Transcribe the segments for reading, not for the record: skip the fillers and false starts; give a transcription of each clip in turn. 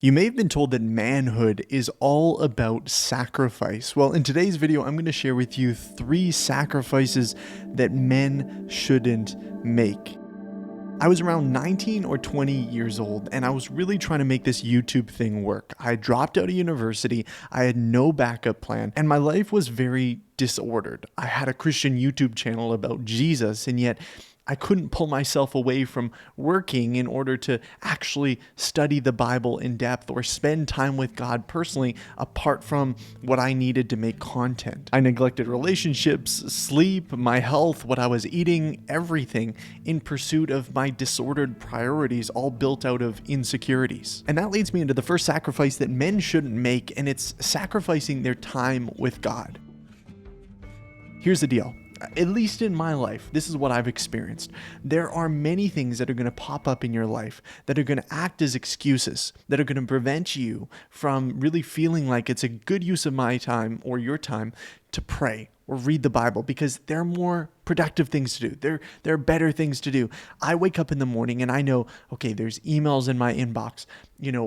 You may have been told that manhood is all about sacrifice. Well, in today's video, I'm going to share with you 3 sacrifices that men shouldn't make. I was around 19 or 20 years old, and I was really trying to make this YouTube thing work. I dropped out of university, I had no backup plan, and my life was very disordered. I had a Christian YouTube channel about Jesus, and yet I couldn't pull myself away from working in order to actually study the Bible in depth or spend time with God personally apart from what I needed to make content. I neglected relationships, sleep, my health, what I was eating, everything in pursuit of my disordered priorities, all built out of insecurities. And that leads me into the first sacrifice that men shouldn't make, and it's sacrificing their time with God. Here's the deal. At least in my life, this is what I've experienced. There are many things that are going to pop up in your life that are going to act as excuses, that are going to prevent you from really feeling like it's a good use of my time or your time to pray or read the Bible, because there are more productive things to do. There are better things to do. I wake up in the morning and I know, okay, there's emails in my inbox.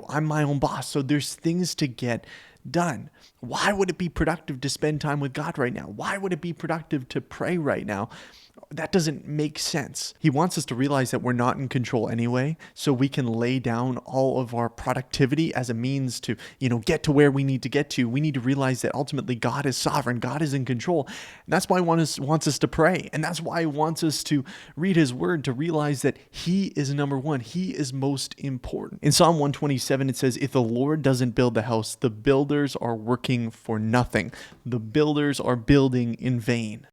I'm my own boss, so there's things to get done. Why would it be productive to spend time with God right now? Why would it be productive to pray right now? That doesn't make sense. He wants us to realize that we're not in control anyway, so we can lay down all of our productivity as a means to, get to where we need to get to. We need to realize that ultimately God is sovereign. God is in control. And that's why he wants us to pray. And that's why he wants us to read his word, to realize that he is number one. He is most important. In Psalm 127, it says, if the Lord doesn't build the house, the builders are working for nothing. The builders are building in vain.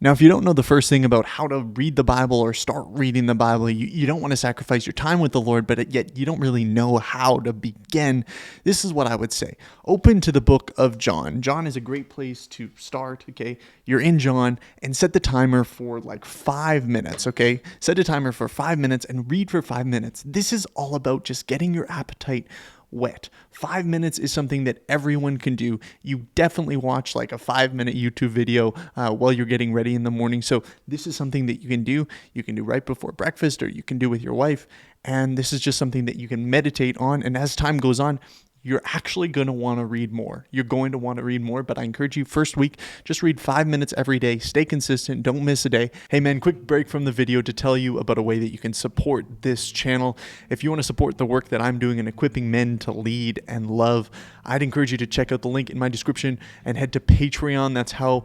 Now, if you don't know the first thing about how to read the Bible or start reading the Bible, you don't want to sacrifice your time with the Lord, but yet you don't really know how to begin. This is what I would say. Open to the book of John. John is a great place to start, okay? You're in John, and set the timer for like 5 minutes, okay? Set a timer for 5 minutes and read for 5 minutes. This is all about just getting your appetite wet. 5 minutes is something that everyone can do. You definitely watch like a 5-minute YouTube video while you're getting ready in the morning. So this is something that you can do. You can do right before breakfast, or you can do with your wife. And this is just something that you can meditate on. And as time goes on, you're actually going to want to read more. You're going to want to read more, but I encourage you, first week, just read 5 minutes every day. Stay consistent. Don't miss a day. Hey man, quick break from the video to tell you about a way that you can support this channel. If you want to support the work that I'm doing in equipping men to lead and love, I'd encourage you to check out the link in my description and head to Patreon. That's how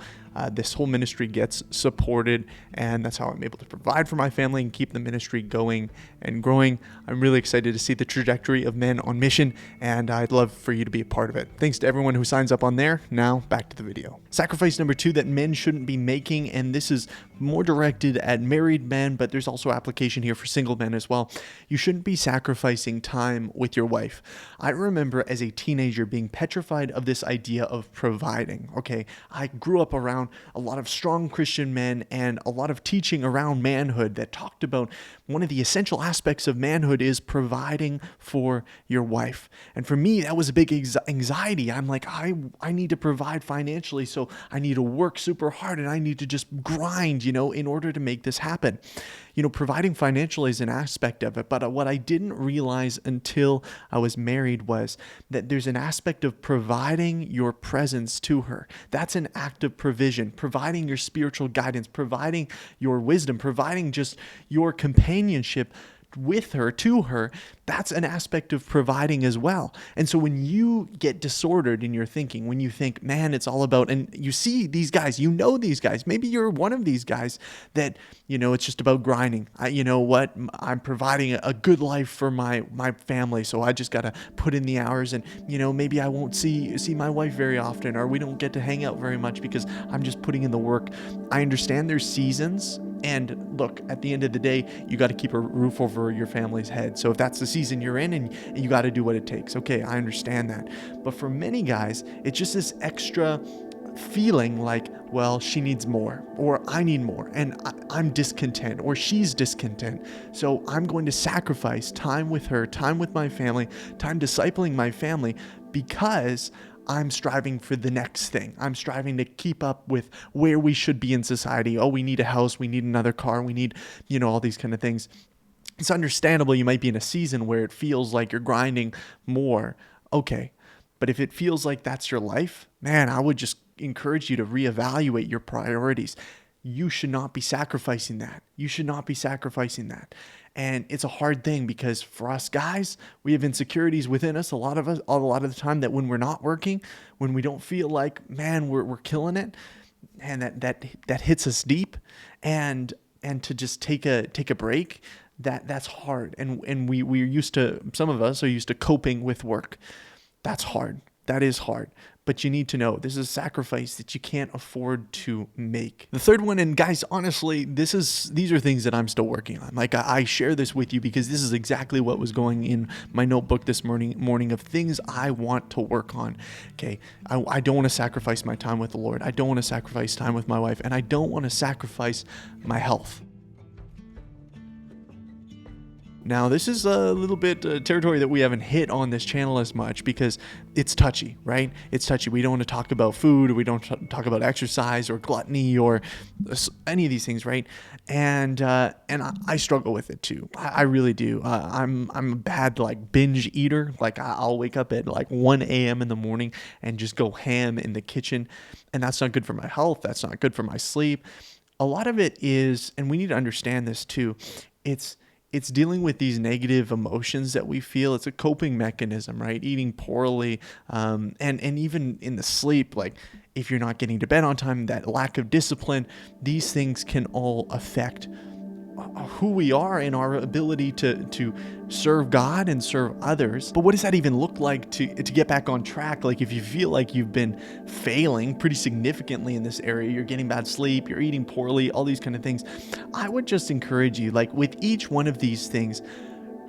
this whole ministry gets supported, and that's how I'm able to provide for my family and keep the ministry going and growing. I'm really excited to see the trajectory of Men on Mission, and I'd love for you to be a part of it. Thanks to everyone who signs up on there. Now back to the video. Sacrifice number 2 that men shouldn't be making, and this is more directed at married men, but there's also application here for single men as well. You shouldn't be sacrificing time with your wife. I remember as a teenager being petrified of this idea of providing. Okay, I grew up around a lot of strong Christian men and a lot of teaching around manhood that talked about one of the essential aspects of manhood is providing for your wife. And for me, that was a big anxiety. I'm like, I need to provide financially, so I need to work super hard and I need to just grind, in order to make this happen. Providing financially is an aspect of it, but what I didn't realize until I was married was that there's an aspect of providing your presence to her. That's an act of provision, providing your spiritual guidance, providing your wisdom, providing just your companionship with her, to her. That's an aspect of providing as well. And so when you get disordered in your thinking, when you think, man, it's all about, and you see these guys, these guys, maybe you're one of these guys that, it's just about grinding. I'm providing a good life for my family, so I just got to put in the hours, and, maybe I won't see my wife very often, or we don't get to hang out very much because I'm just putting in the work. I understand there's seasons. And look, at the end of the day, you got to keep a roof over your family's head. So if that's the season you're in, and you got to do what it takes. Okay, I understand that. But for many guys, it's just this extra feeling like, well, she needs more, or I need more, and I'm discontent, or she's discontent. So I'm going to sacrifice time with her, time with my family, time discipling my family, because I'm striving for the next thing. I'm striving to keep up with where we should be in society. Oh, we need a house. We need another car. We need, all these kind of things. It's understandable you might be in a season where it feels like you're grinding more. Okay. But if it feels like that's your life, man, I would just encourage you to reevaluate your priorities. You should not be sacrificing that. You should not be sacrificing that. And it's a hard thing because for us guys, we have insecurities within us. A lot of the time that when we're not working, when we don't feel like, man, we're killing it, and that hits us deep, and to just take a break, that's hard. And we're used to, some of us are used to coping with work. That's hard. That is hard. But you need to know this is a sacrifice that you can't afford to make. The third one, and guys, honestly, these are things that I'm still working on. Like I share this with you because this is exactly what was going in my notebook this morning of things I want to work on. Okay. I don't want to sacrifice my time with the Lord. I don't want to sacrifice time with my wife, and I don't want to sacrifice my health. Now, this is a little bit territory that we haven't hit on this channel as much because it's touchy, right? It's touchy. We don't want to talk about food, or we don't talk about exercise or gluttony or any of these things, right? And I struggle with it too. I really do. I'm a bad binge eater. I'll wake up at 1 a.m. in the morning and just go ham in the kitchen, and that's not good for my health. That's not good for my sleep. A lot of it is, and we need to understand this too. It's dealing with these negative emotions that we feel. It's a coping mechanism, right? Eating poorly, and even in the sleep, if you're not getting to bed on time, that lack of discipline, these things can all affect who we are and our ability to serve God and serve others. But what does that even look like to get back on track? If you feel like you've been failing pretty significantly in this area, you're getting bad sleep, you're eating poorly, all these kind of things, I would just encourage you, with each one of these things,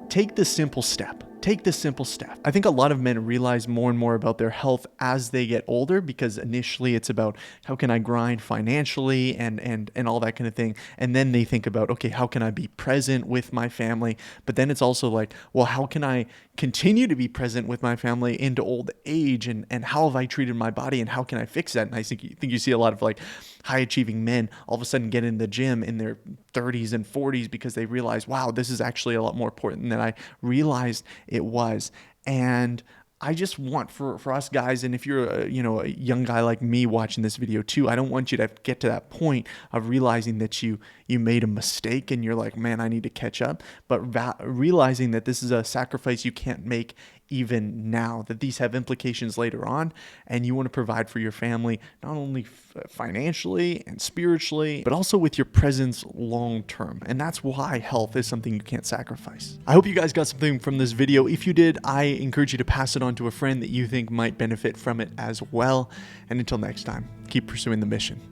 take the simple step. Take this simple step. I think a lot of men realize more and more about their health as they get older, because initially it's about how can I grind financially and all that kind of thing. And then they think about, okay, how can I be present with my family? But then it's also well, how can I continue to be present with my family into old age? And how have I treated my body, and how can I fix that? And I think you see a lot of high achieving men all of a sudden get in the gym in their 30s and 40s because they realize, wow, this is actually a lot more important than I realized it was. And I just want for us guys, and if you're a young guy like me watching this video too, I don't want you to get to that point of realizing that you made a mistake and you're like, man, I need to catch up. But realizing that this is a sacrifice you can't make even now, that these have implications later on, and you want to provide for your family, not only financially and spiritually, but also with your presence long term. And that's why health is something you can't sacrifice. I hope you guys got something from this video. If you did, I encourage you to pass it on to a friend that you think might benefit from it as well. And until next time, keep pursuing the mission.